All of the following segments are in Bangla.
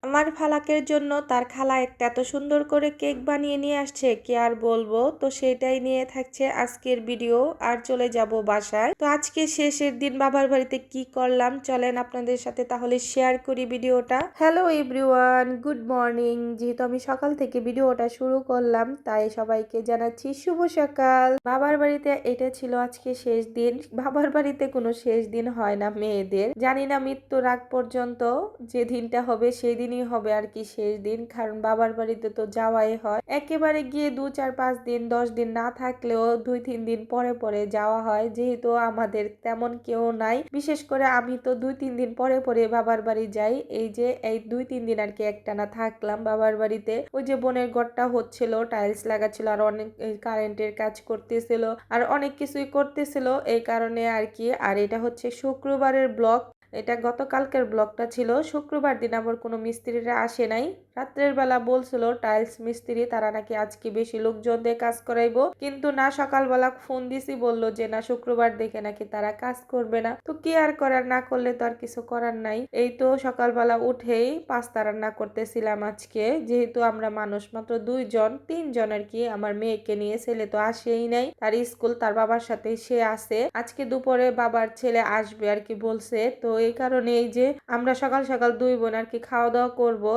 আমার ফালাকের জন্য তার খালা একটা এত সুন্দর করে কেক বানিয়ে নিয়ে আসছে, কি আর বলবো। তো সেটাই নিয়ে থাকছে আজকের ভিডিও। আর চলে যাব বাসায়। তো আজকে শেষের দিন বাবার বাড়িতে কি করলাম চলেন আপনাদের সাথে তাহলে শেয়ার করি ভিডিওটা। Hello everyone, good morning. যেহেতু আমি সকাল থেকে ভিডিওটা শুরু করলাম তাই সবাইকে জানাচ্ছি শুভ সকাল। বাবার বাড়িতে এটা ছিল আজকে শেষ দিন। বাবার বাড়িতে কোনো শেষ দিন হয় না মেয়েদের, জানি না মৃত্যুর আগ পর্যন্ত যে দিনটা হবে সেই দিনই হবে আর কি শেষ দিন। কারণ বাবার বাড়িতে তো যাওয়াই হয়, একেবারে গিয়ে 2 4 5 দিন 10 দিন না থাকলেও 2 3 দিন পরে পরে যাওয়া হয়। যেহেতু আমাদের তেমন কেউ নাই, বিশেষ করে আমি তো 2 3 দিন পরে পরে বাবার বাড়ি যাই। এই যে এই 2 3 দিন আর কি একটানা থাকলাম বাবার বাড়িতে। ওই যে বোনের ঘরটা হচ্ছিল, টাইলস লাগাচ্ছিল, আর অনেক কারেন্টের কাজ করতেছিল, আর অনেক কিছুই করতেছিল এই কারণে আর কি। আর এটা হচ্ছে শুক্রবারের ব্লগ। এটা গতকালকের ব্লগটা ছিল। শুক্রবার দিন আবার কোনো মিস্ত্রিরা আসে নাই। রাত্রের বেলা বলছিল টাইলস মিস্ত্রি তারা নাকি আজকে বেশি লোকজন দিয়ে কাজ করাইবো, কিন্তু না, সকালবেলা ফোন দিছি বলল যে না, শুক্রবার দেখে নাকি তারা কাজ করবে না। তো কি আর করার, না করলে তো আর কিছু করার নাই। এই তো সকালবেলা উঠেই পাস্তা রান্না করতেছিলাম আজকে। যেহেতু আমরা মানুষ মাত্র 2 জন 3 জন আর কি, আমার মেয়েকে নিয়ে, ছেলে তো আসেই নাই, তার স্কুল তার বাবার সাথে সে আছে। আজকে দুপুরে বাবার ছেলে আসবে আর কি বলছে। তো এই কারণে এই যে আমরা সকাল সকাল 2 বোন আর কি খাওয়া দাওয়া করবো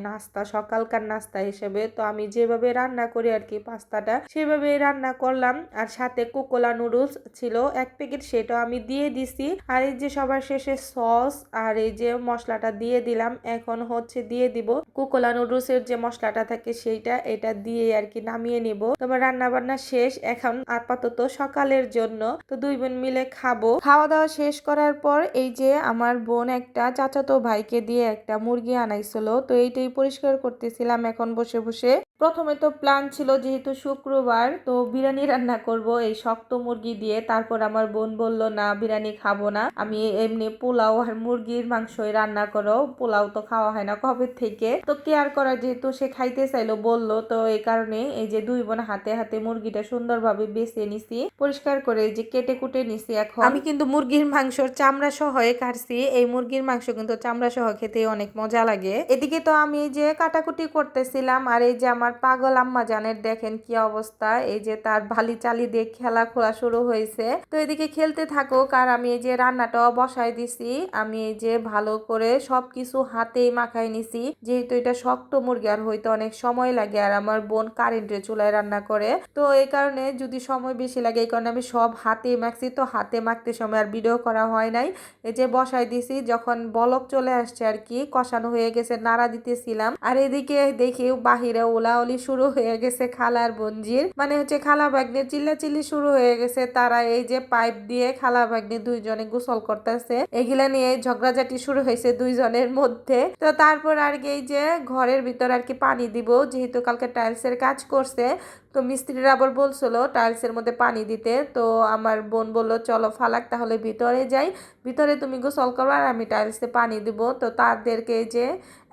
নাস্তা, সকালকার নাস্তা হিসেবে। তো আমি যেভাবে রান্না করি আর কি পাস্তাটা, সেভাবে রান্না করলাম। আর সাথে কোকোলা নুডলস ছিল 1 প্যাকেট, সেটাও আমি দিয়ে দিছি। আর এই যে সবার শেষে সস আর এই যে মশলাটা দিয়ে দিলাম। এখন হচ্ছে দিয়ে দিব কোকোলা নুডলস এর যে মশলাটা থাকে সেইটা, এটা দিয়ে আর কি নামিয়ে নিব। তোমার রান্না বান্না শেষ, এখন আপাতত সকালের জন্য তো 2 বোন মিলে খাবো। খাওয়া দাওয়া শেষ করার পর এই যে আমার বোন একটা চাচাতো ভাইকে দিয়ে একটা মুরগি আনাইছিল, তো এইটাই পরিষ্কার করতেছিলাম এখন বসে বসে। প্রথমে তো প্ল্যান ছিল যেহেতু শুক্রবার, তো বিরিয়ানি রান্না করব এই শক্ত মুরগি দিয়ে। তারপর আমার বোন বলল না, বিরিয়ানি খাবো না, আমি এমনি পোলাও আর মুরগির মাংসই রান্না করো, পোলাও তো খাওয়া হয় না কবে থেকে। তো কেয়ার করা, যেহেতু সে খাইতে চাইলো বললো, তো এই কারণে এই যে 2 বোন হাতে হাতে মুরগিটা সুন্দরভাবে বেছে নিছি, পরিষ্কার করে এই যে কেটে কুটে নিছি। এখন আমি কিন্তু মুরগির মাংসর চামড়া সহ কাটছি। এই মুরগির মাংস কিন্তু চামড়া সহ খেতে অনেক মজা লাগে। এদিকে তো আমি যে কাটাকুটি করতেছিলাম, আর এই যে আমার পাগল আম্মা জানের দেখেন কি অবস্থা, এই যে তার ভালি চালি দিয়ে খেলা খোলা শুরু হয়েছে। তো এদিকে খেলতে থাকুক, আর আমি এই যে রান্নাটাও বসাই দিছি। আমি এই যে ভালো করে সবকিছু হাতেই মাখাই নিছি, যেহেতু এটা শক্ত মুরগি আর হইতে অনেক সময় লাগে। আর আমার বোন কারেন্টের চুলায় রান্না করে, তো এই কারণে যদি সময় বেশি লাগে, এই কারণে আমি সব হাতেই মাখছি। তো হাতে মাখতে সময় আর ভিডিও করা হয় নাই। এই যে বসাই দিছি, যখন বলক চলে আসছে আর কি, কষানো হয়ে গেছে, নাড়া দিতেছিলাম। আর এদিকে দেখি বাহিরে ওলাওলি শুরু হয়ে গেছে খালার বোনজির, মানে হচ্ছে খালা ভাগ্নে চিল্লাচিল্লি শুরু হয়ে গেছে। তারা এই যে পাইপ দিয়ে খালা ভাগ্নে 2 জনে গোসল করতেছে, এগুলা নিয়ে ঝগড়াঝাটি শুরু হয়েছে 2 জনের মধ্যে। তো তারপর আর কি এই যে ঘরের ভিতর আর কি পানি দিব, যেহেতু কালকে টাইলসের কাজ করছে। তো মিস্ত্রিরা আবার বলছিল টাইলসের মধ্যে পানি দিতে। তো আমার বোন বললো চলো ফালাক তাহলে ভিতরে যাই, ভিতরে তুমি গোসল করো আর আমি টাইলসে পানি দিব। তো তাদেরকে যে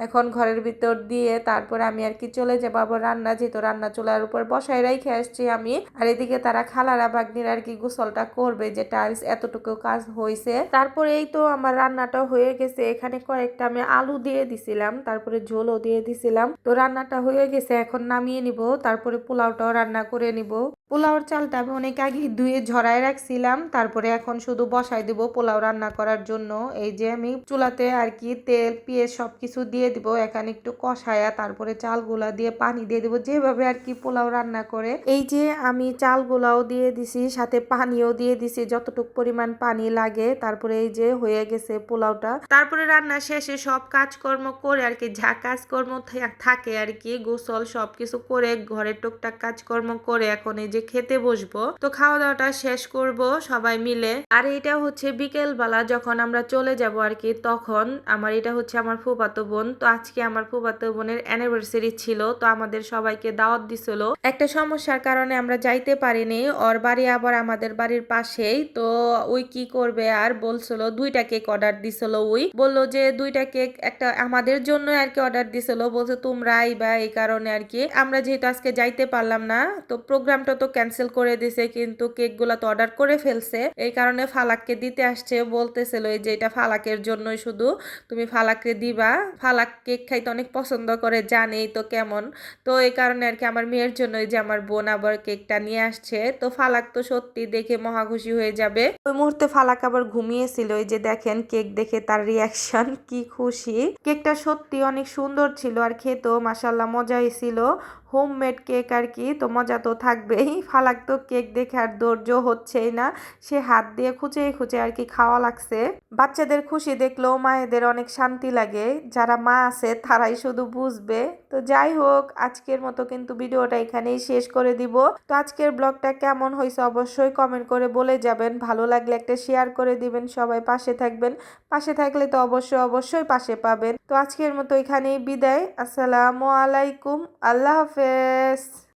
এখন ঘরের ভিতর দিয়ে তারপর আমি আর কি চলে যাবো আবার রান্না, যেহেতু রান্না চুলার উপর বসাই রেখে আসছি আমি। আর এদিকে তারা খালারা ভাগ্নির আর কি গোসলটা করবে, যে টাইলস এতটুকু কাজ হয়েছে। তারপরে এই তো আমার রান্নাটা হয়ে গেছে। এখানে কয়েকটা আমি আলু দিয়ে দিছিলাম, তারপরে ঝোলও দিয়ে দিছিলাম। তো রান্নাটা হয়ে গেছে, এখন নামিয়ে নিব, তারপরে পোলাওটাও রান্না করে নিব। পোলাওর চালটা আমি অনেক আগে ধুয়ে ঝরায় রাখছিলাম, তারপরে এখন শুধু বসাই দিব পোলাও রান্না করার জন্য। এই যে আমি চুলাতে আর কি তেল পেঁয়াজ সবকিছু দিয়ে দিব, এখানে একটু কষায়া তারপরে চালগুলা দিয়ে পানি দিয়ে দিব, যেভাবে আর কি পোলাও রান্না করে। এই যে আমি চালগুলাও দিয়ে দিছি, সাথে পানিও দিয়ে দিছি যতটুকু পরিমাণ পানি লাগে। তারপরে এই যে হয়ে গেছে পোলাওটা। তারপরে রান্না শেষে সব কাজকর্ম করে আর কি, যা কাজকর্ম থাকে আর কি, গোসল সবকিছু করে ঘরের টুকটাক কাজকর্ম করে এখন এই যে খেতে বসবো। তো খাওয়া দাওয়াটা শেষ করব সবাই মিলে। আর এটা হচ্ছে বিকেল বেলা যখন আমরা চলে যাব আর কি, তখন আমার এটা হচ্ছে আমার ফুফাতো বোন। তো আজকে আমার ফুফাতো বোনের অ্যানিভার্সারি ছিল, তো আমাদের সবাইকে দাওয়াত দিছিল। একটা সমস্যার কারণে আমরা যাইতে পারিনি, ওর বাড়ি আবার আমাদের বাড়ির পাশেই। তো ওই কি করবে, আর বলছিল 2টা কেক অর্ডার দিছিল। ওই বললো যে 2টা কেক একটা আমাদের জন্য আর কি অর্ডার দিছিল, বলছে তোমরা আইবা, এই কারণে আর কি আমরা যেহেতু আজকে যাইতে পারলাম না না। তো প্রোগ্রামটা তো ক্যান্সেল করে দিছে, কিন্তু কেকগুলো তো অর্ডার করে ফেলছে, এই কারণে ফালাককে দিতে আসছে। বলতেছিল এই যে এটা ফালাকের জন্যই শুধু, তুমি ফালাককে দিবা। ফালাক কেক খাইতে অনেক পছন্দ করে, জানেই তো কেমন। তো এই কারণে আর কি আমার মেয়ের জন্য যে আমার বোন আবার কেকটা নিয়ে আসছে। তো ফালাক তো সত্যি দেখে মহা খুশি হয়ে যাবে। ওই মুহূর্তে ফালাক আবার ঘুমিয়েছিল, এই যে দেখেন কেক দেখে তার রিয়াকশন কি খুশি। কেকটা সত্যি অনেক সুন্দর ছিল আর খেতেও মাশাল্লাহ মজাই ছিল। হোমমেড কেক আর কি, তো মজা তো থাকবেই। ফালাক তো কেক দেখে আর ধৈর্য হচ্ছেই না, সে হাত দিয়ে খুঁচে খুঁচে আর কি খাওয়া লাগছে। বাচ্চাদের খুশি দেখলেও মায়েদের অনেক শান্তি লাগে, যারা মা আছে তারাই শুধু বুঝবে। তো যাই হোক, আজকের মতো কিন্তু ভিডিওটা এখানেই শেষ করে দিব। তো আজকের ব্লগটা কেমন হয়েছে অবশ্যই কমেন্ট করে বলে যাবেন। ভালো লাগলে একটা শেয়ার করে দিবেন, সবাই পাশে থাকবেন। পাশে থাকলে তো অবশ্যই পাশে পাবেন। তো আজকের মতো এখানেই বিদায়। আসসালামু আলাইকুম, আল্লাহ হাফেজ।